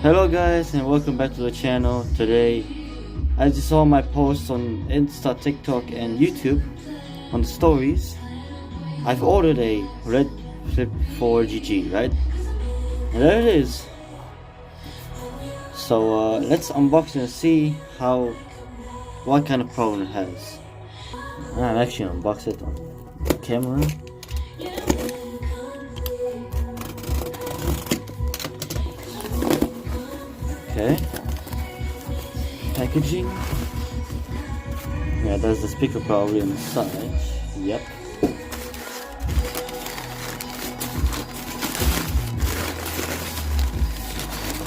Hello guys and welcome back to the channel. Today, as you saw my posts on Insta, TikTok and YouTube on the stories, I've ordered a red Flip 4 GG, right? And there it is. So let's unbox it and see what kind of problem it has. I'll actually unbox it on camera. Okay. Packaging. Yeah, there's the speaker probably on the side. Yep.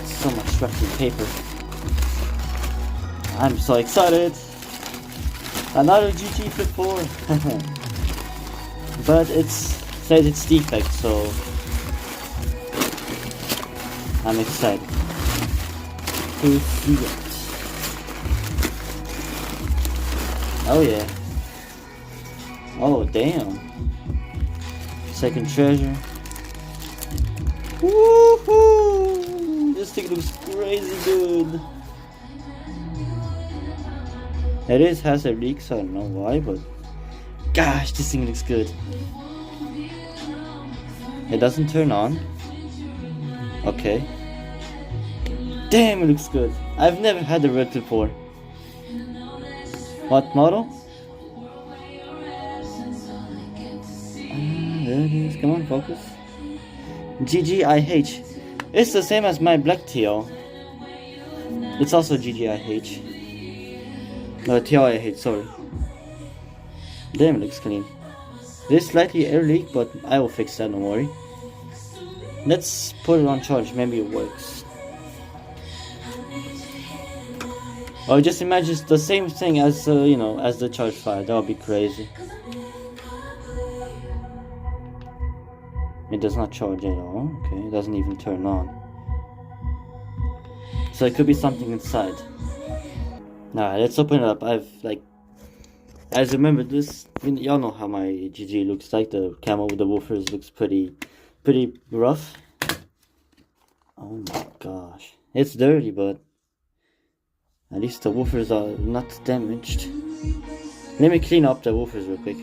So much wrapped in paper. I'm so excited. Another GG Flip 4. But it says it's defect, so I'm excited to see it. Oh yeah. Oh damn. Second treasure. Woohoo! This thing looks crazy good. It has a leak, so I don't know why, but gosh, this thing looks good. It doesn't turn on. Okay. Damn, it looks good. I've never had a red before. What model? There it is. Come on, focus. GGIH. It's the same as my black TL. It's also GGIH. No, TLIH, sorry. Damn, it looks clean. There's slightly air leak, but I will fix that, don't worry. Let's put it on charge, maybe it works. Or just imagine it's the same thing as, as the charge fire. That would be crazy. It does not charge at all. Okay, it doesn't even turn on. So it could be something inside. Alright, let's open it up. As you remember this, y'all know how my GG looks like. The camo with the woofers looks pretty rough. Oh my gosh. It's dirty, but at least the woofers are not damaged. Let me clean up the woofers real quick.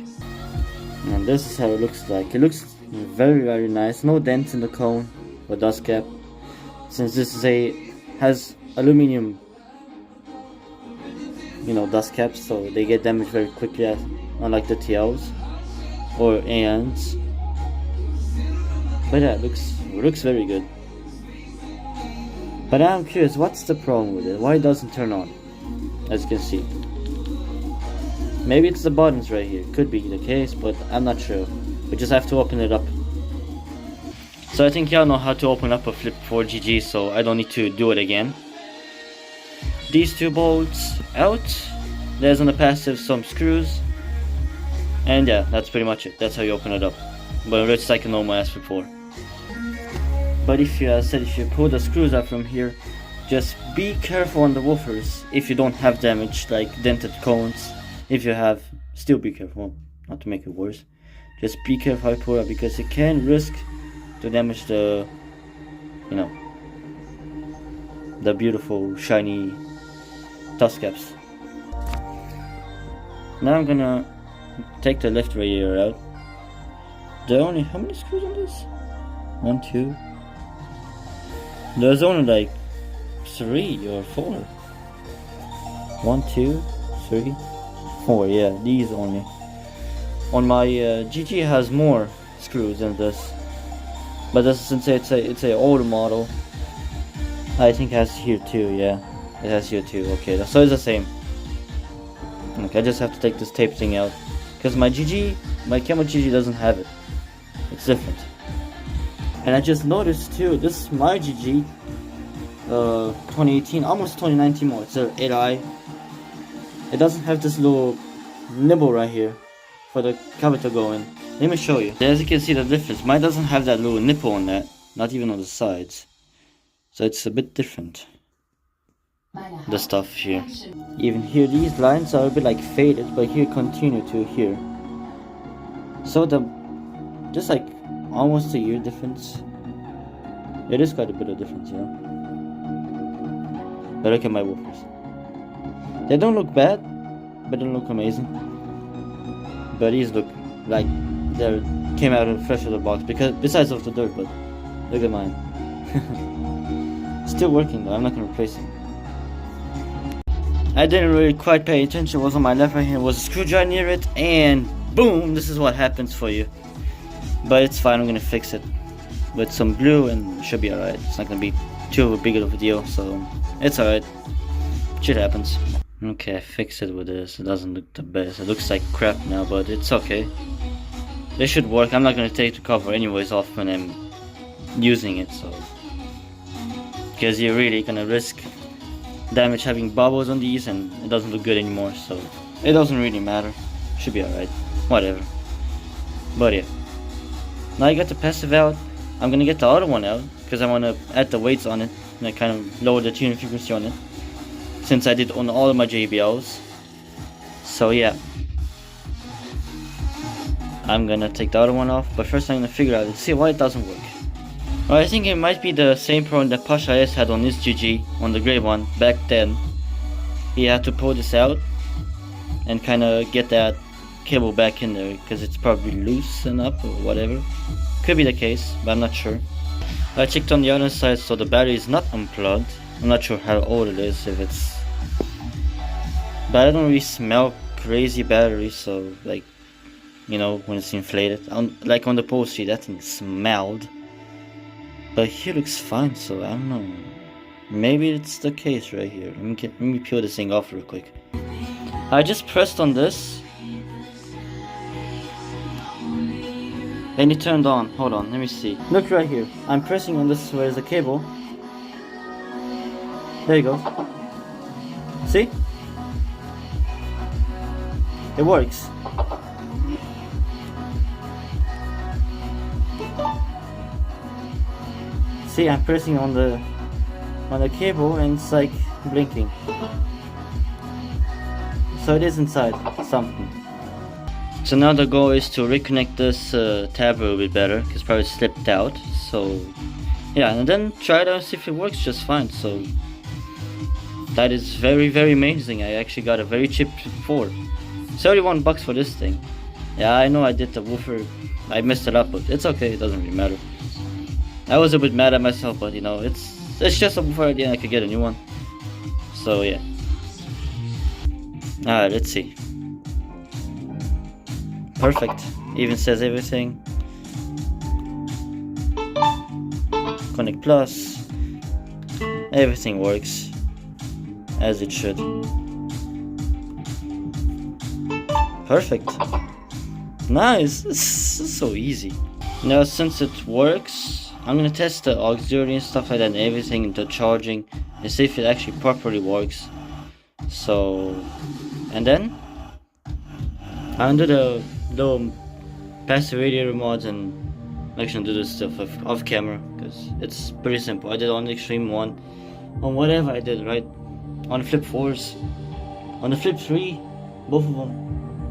And this is how it looks like. It looks very nice. No dents in the cone or dust cap. Since this has aluminum, dust caps, so they get damaged very quickly, unlike the TLs or ANs. But yeah, it looks very good. But I'm curious, what's the problem with it? Why it doesn't turn on? As you can see. Maybe it's the buttons right here. Could be the case, but I'm not sure. We just have to open it up. So I think y'all know how to open up a Flip 4 GG, so I don't need to do it again. These two bolts out. There's on the passive some screws. And yeah, that's pretty much it. That's how you open it up. But it's like a normal as before. But if you pull the screws out from here, just be careful on the woofers. If you don't have damage, like dented cones, if you have, still be careful, not to make it worse. Just be careful how you pull it out, because it can risk to damage the, the beautiful shiny dust caps. Now I'm gonna take the left radiator out. There are only, how many screws on this? 1, 2. There's only like 3 or 4. 1, 2, 3, 4. Yeah, these only. On my GG has more screws than this, but this, since it's a older model, I think it has here too. Yeah, it has here too. Okay, so it's the same. Okay, I just have to take this tape thing out because my camo GG doesn't have it. It's different. And I just noticed too, this is my GG 2018, almost 2019 model. It's an 8i. It doesn't have this little nibble right here for the cover to go in. Let me show you. As you can see the difference, mine doesn't have that little nipple on that, not even on the sides. So it's a bit different, the stuff here. Even here, these lines are a bit like faded, but here continue to here. So just like almost a year difference. It is quite a bit of difference, yeah. But look at my woofers. They don't look bad, but they don't look amazing. But these look like they came out of fresh out of the box, because besides of the dirt. But look at mine. Still working though. I'm not gonna replace it. I didn't really quite pay attention. It was on my left right hand. Was a screwdriver near it, and boom! This is what happens for you. But it's fine. I'm gonna fix it with some glue, and it should be alright. It's not gonna be too big of a deal, so it's alright. Shit happens. Okay, I fixed it with this. It doesn't look the best. It looks like crap now, but it's okay. They should work. I'm not gonna take the cover anyways off when I'm using it, so because you're really gonna risk damage having bubbles on these, and it doesn't look good anymore, so it doesn't really matter. Should be alright. Whatever. But yeah. Now I got the passive out. I'm gonna get the other one out because I wanna add the weights on it and I kind of lower the tuning frequency on it, since I did on all of my JBLs. So yeah. I'm gonna take the other one off, but first I'm gonna figure out and see why it doesn't work. Well, I think it might be the same problem that Pasha S had on his GG, on the gray one, back then. He had to pull this out and kinda get that cable back in there, because it's probably loosen up or whatever. Could be the case, but I'm not sure. I checked on the other side, so the battery is not unplugged. I'm not sure how old it is, if it's... But I don't really smell crazy battery, so like, you know, when it's inflated. Like on the poster, that thing smelled. But here looks fine, so I don't know. Maybe it's the case right here. Let me peel this thing off real quick. I just pressed on this. And it turned on. Hold on, let me see. Look right here. I'm pressing on this where there's a cable. There you go. See? It works. See, I'm pressing on the cable and it's like blinking. So it is inside something. So now the goal is to reconnect this tab a little bit better, because probably slipped out. So yeah, and then try to see if it works just fine. So that is very, very amazing. I actually got a very cheap for 31 bucks for this thing. Yeah, I know I did the woofer. I messed it up, but it's okay. It doesn't really matter. I was a bit mad at myself, but you know, it's just a woofer at the end. I could get a new one. So yeah. Alright, let's see. Perfect. Even says everything. Connect Plus. Everything works as it should. Perfect. Nice. It's so easy. Now since it works, I'm gonna test the auxiliary and stuff like that and everything, the charging, and see if it actually properly works. So, and then I'll do the little passive radiator mods and actually do this stuff off camera, because it's pretty simple. I did on the extreme one, on whatever I did, right? On the Flip 4s, on the Flip 3, both of them,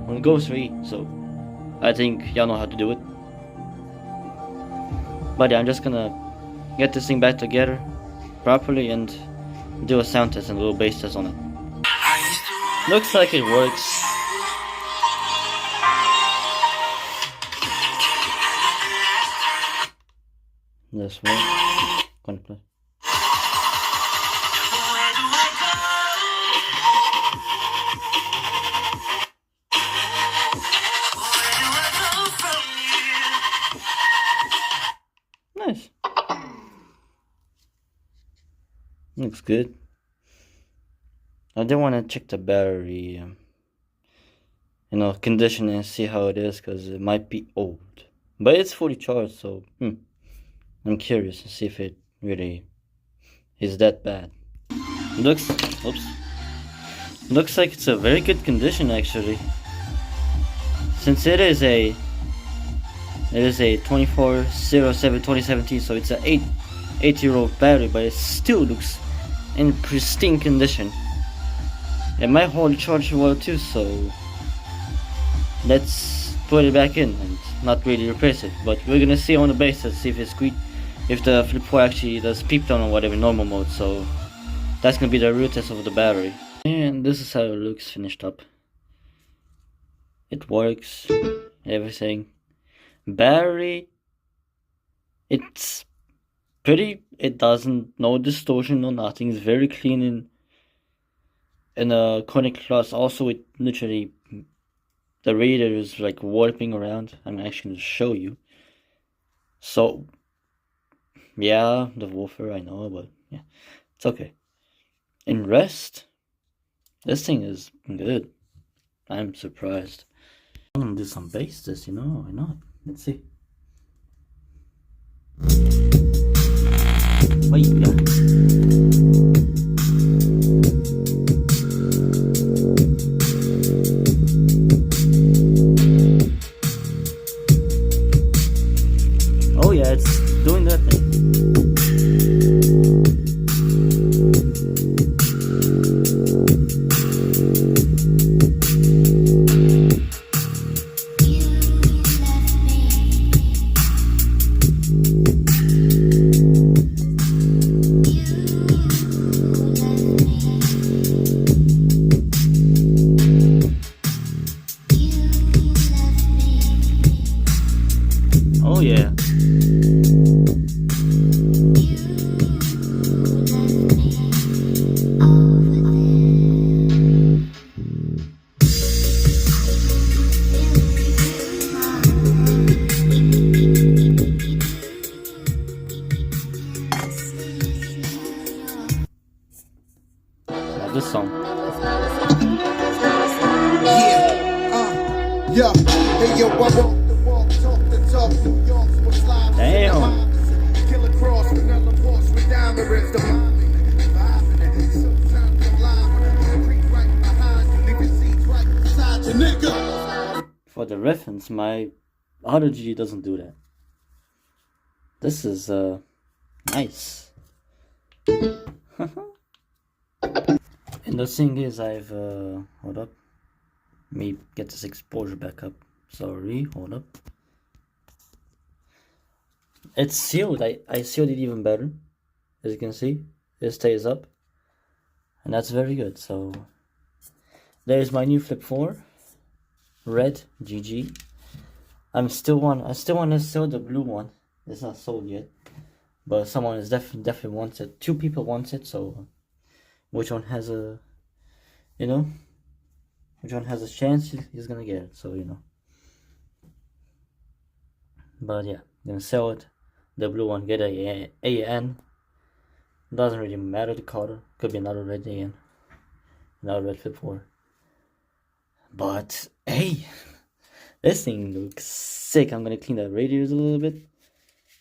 on the Go 3, so I think y'all know how to do it. But yeah, I'm just gonna get this thing back together properly and do a sound test and a little bass test on it. Looks like it works. This way. Gonna play. Nice. Looks good. I do want to check the battery, you know, condition and see how it is, because it might be old. But it's fully charged, so I'm curious to see if it really is that bad. Looks like it's a very good condition actually. Since it is a 24/07/2017, so it's an 8-year-old battery, but it still looks in pristine condition. It might hold charge well too, so let's put it back in and not really replace it. But we're gonna see on the base to see if it's if the Flip 4 actually does peep down or whatever normal mode. So That's gonna be the real test of the battery. And this is how it looks finished up. It works, everything. Battery, it's pretty, it doesn't, no distortion, no nothing. It's very clean in a conic cloth. Also, it literally, the radiator is like warping around. I'm actually gonna show you. So, yeah, the woofer, I know, but yeah, it's okay. In rest, this thing is good. I'm surprised. I'm gonna do some bass this, you know, why not? Let's see. Wait, yeah. Oh yeah, it's doing that thing. Oh yeah. Now this song. Yeah, hey yo, I walk the walk, talk the talk, New York's what's live. Damn. Kill across, vanilla walks with diamonds, the mommy. Sometimes I'm live, creep right behind you, leave your seats right beside your nigga. For the reference, my auto G doesn't do that. This is nice. And the thing is, I've hold up. Let me get this exposure back up. Sorry, hold up. It's sealed. I sealed it even better. As you can see, it stays up, and that's very good. So there's my new Flip 4, red GG. I still want to sell the blue one. It's not sold yet, but someone is definitely wants it. 2 people wants it. So which one has a, you know, which one has a chance, he's gonna get it. So you know. But yeah, I'm gonna sell it. The blue one, get a AN. Doesn't really matter the color. Could be another red AN, another red Flip 4. But hey, this thing looks sick. I'm gonna clean the radiators a little bit.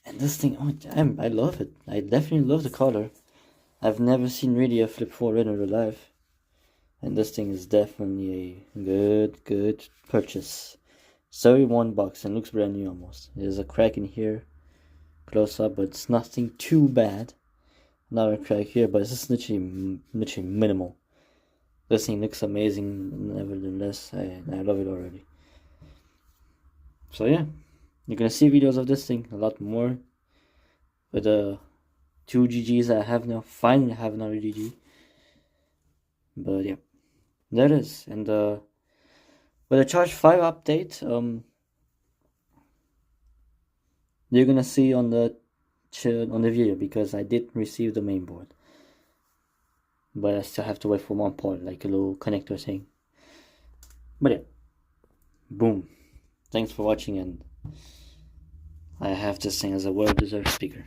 And this thing, oh damn, I love it. I definitely love the color. I've never seen really a Flip 4 red in real life. And this thing is definitely a good purchase. 31 bucks and looks brand new almost. There's a crack in here, close up, but it's nothing too bad. Another crack here, but it's just literally minimal. This thing looks amazing, nevertheless. I love it already. So yeah, you're gonna see videos of this thing a lot more. With the 2 GGs I have now, finally have another GG. But yeah, there it is. And with the Charge 5 update, you're gonna see on the video, because I did receive the main board, but I still have to wait for one part, like a little connector thing. But yeah, boom. Thanks for watching, and I have this thing as a well-deserved speaker.